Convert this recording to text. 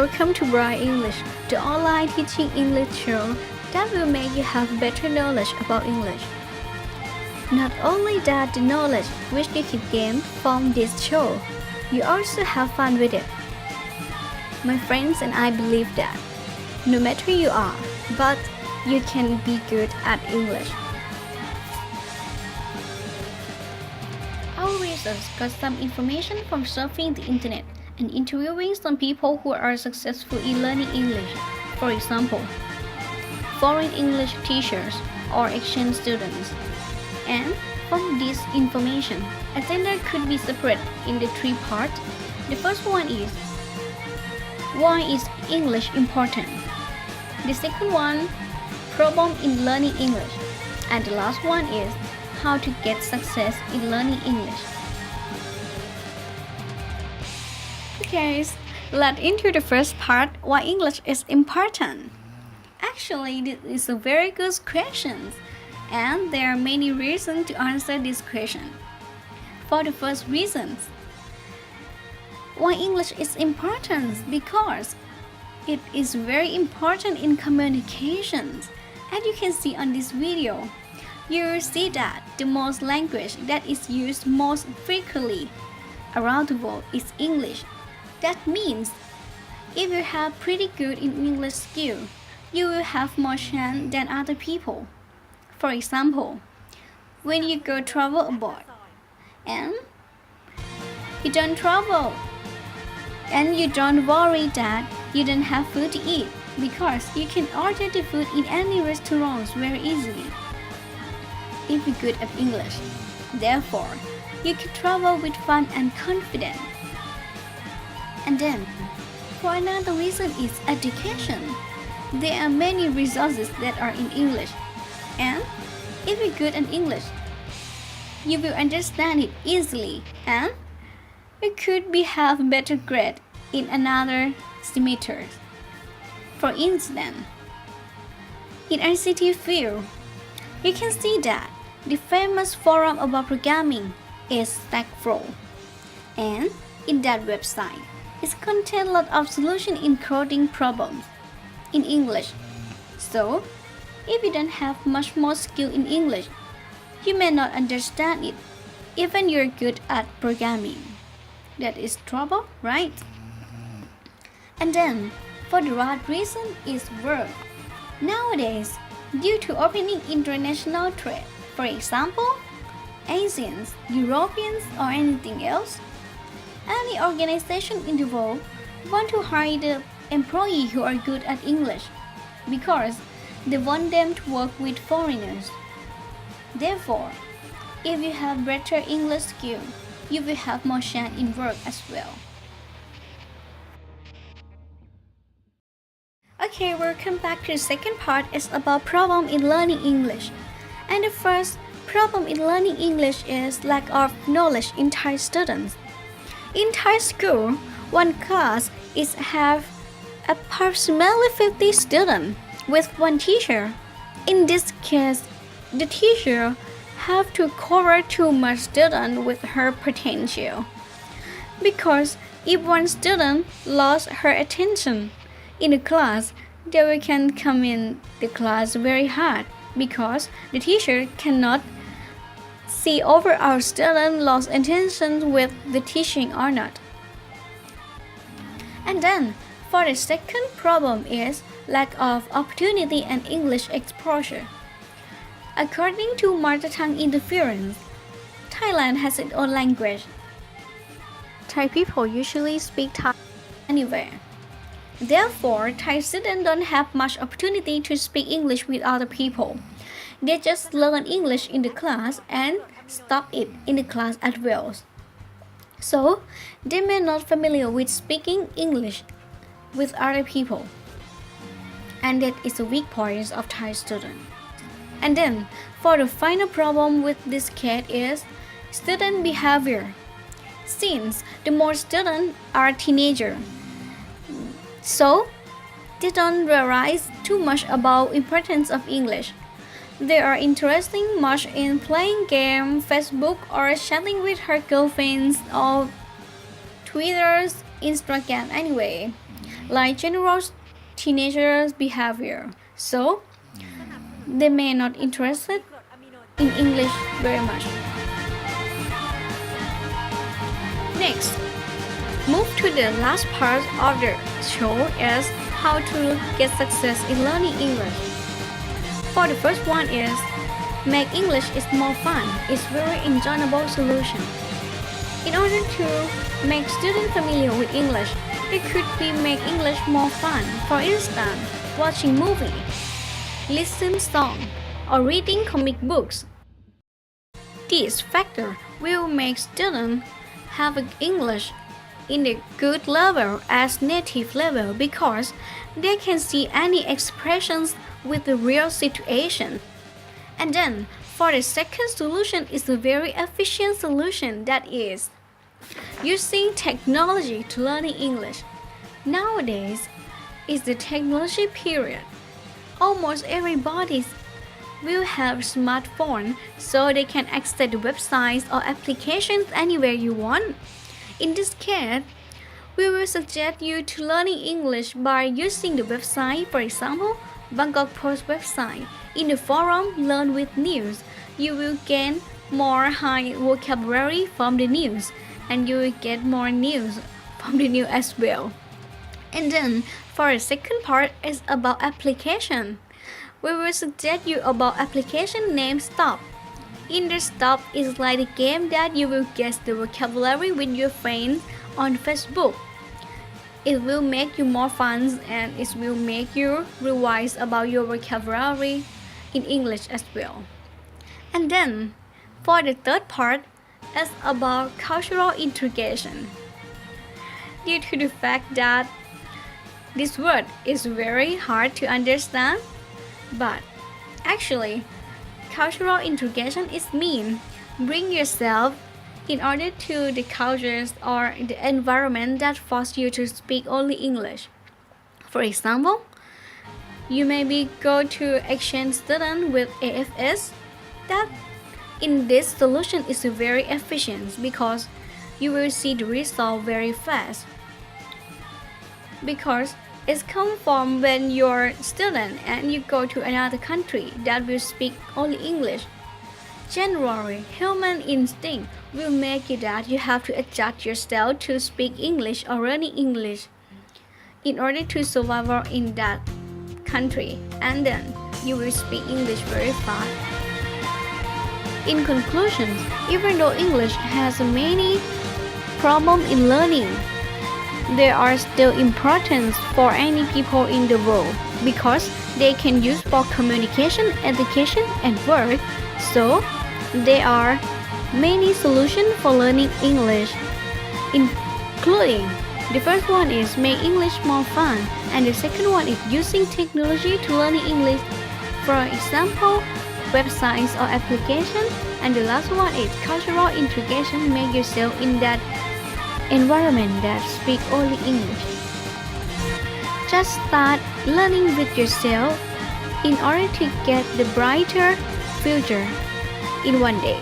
Welcome to Bright English, the online teaching English show that will make you have better knowledge about English. Not only that, the knowledge which you can gain from this show, you also have fun with it. My friends and I believe that no matter who you are, but you can be good at English. Our research got some information from surfing the internet and interviewing some people who are successful in learning English. For example, foreign English teachers or exchange students. And from this information, attendance could be separated into three parts. The first one is, why is English important? The second one, problem in learning English. And the last one is, how to get success in learning English. Okay, let's into the first part, why English is important. Actually, this is a very good question, and there are many reasons to answer this question. For the first reason, why English is important? Because it is very important in communications. As you can see on this video, you see that the most language that is used most frequently around the world is English. That means if you have pretty good in English skill, you will have more chance than other people. For example, when you go travel abroad and you don't travel and you don't worry that you don't have food to eat because you can order the food in any restaurants very easily. If you're good at English, therefore, you can travel with fun and confidence. And then, for another reason is education. There are many resources that are in English. And if you're good at English, you will understand it easily and you could have better grade in another semester. For instance, in ICT field, you can see that the famous forum about programming is Stack Pro. And in that website, it contains a lot of solutions in coding problems in English. So, if you don't have much more skill in English, you may not understand it, even you're good at programming. That is trouble, right? And then, for the right reason is work. Nowadays, due to opening international trade, for example, Asians, Europeans, or anything else, any organization in the world want to hire the employees who are good at English because they want them to work with foreigners. Therefore, if you have better English skill, you will have more chance in work as well. Okay, welcome back to the second part. It's about problem in learning English. And the first problem in learning English is lack of knowledge in Thai students. In Thai school, one class is have approximately 50 students with one teacher. In this case, the teacher have to cover too much students with her potential. Because if one student lost her attention in the class, they can come in the class very hard because the teacher cannot see over our student lost attention with the teaching or not. And then, for the second problem is lack of opportunity and English exposure. According to mother tongue interference, Thailand has its own language. Thai people usually speak Thai anywhere. Therefore, Thai students don't have much opportunity to speak English with other people. They just learn English in the class and stop it in the class as well. So, they may not familiar with speaking English with other people. And that is a weak point of Thai students. And then, for the final problem with this case is student behavior. Since the more students are teenagers, so they don't realize too much about importance of English. They are interested much in playing game, Facebook, or chatting with her girlfriends or Twitter, Instagram anyway. like general teenagers' behavior. So, they may not interested in English very much. Next, move to the last part of the show is how to get success in learning English. For the first one is make English is more fun. It's very enjoyable solution. In order to make students familiar with English, it could be make English more fun. For instance, watching movie, listening song, or reading comic books. This factor will make students have English in a good level as native level because they can see any expressions with the real situation. And then for the second solution is a very efficient solution that is using technology to learning English. Nowadays is the technology period. Almost everybody will have a smartphone so they can access the websites or applications anywhere you want. In this case, we will suggest you to learning English by using the website, for example, Bangkok Post website. In the forum Learn with News, you will gain more high vocabulary from the news and you will get more news from the news as well. And then for the second part is about application. We will suggest you about application named Stop. In the Stop is like a game that you will guess the vocabulary with your friends on Facebook. It will make you more fun and it will make you revise about your vocabulary in English as well. And then for the third part is about cultural integration. Due to the fact that this word is very hard to understand, but actually cultural integration is mean bring yourself in order to the cultures or the environment that force you to speak only English. For example, you maybe go to exchange student with AFS. That in this solution is very efficient because you will see the result very fast. Because it's come from when you're a student and you go to another country that will speak only English. Generally, human instinct will make you that you have to adjust yourself to speak English or learning English in order to survive in that country, and then you will speak English very fast. In conclusion, even though English has many problems in learning, they are still important for any people in the world because they can use for communication, education, and work. So, there are many solutions for learning English, including the first one is make English more fun, and the second one is using technology to learning English, for example, websites or applications, and the last one is cultural integration, make yourself in that environment that speak only English. Just start learning with yourself in order to get the brighter future in one day.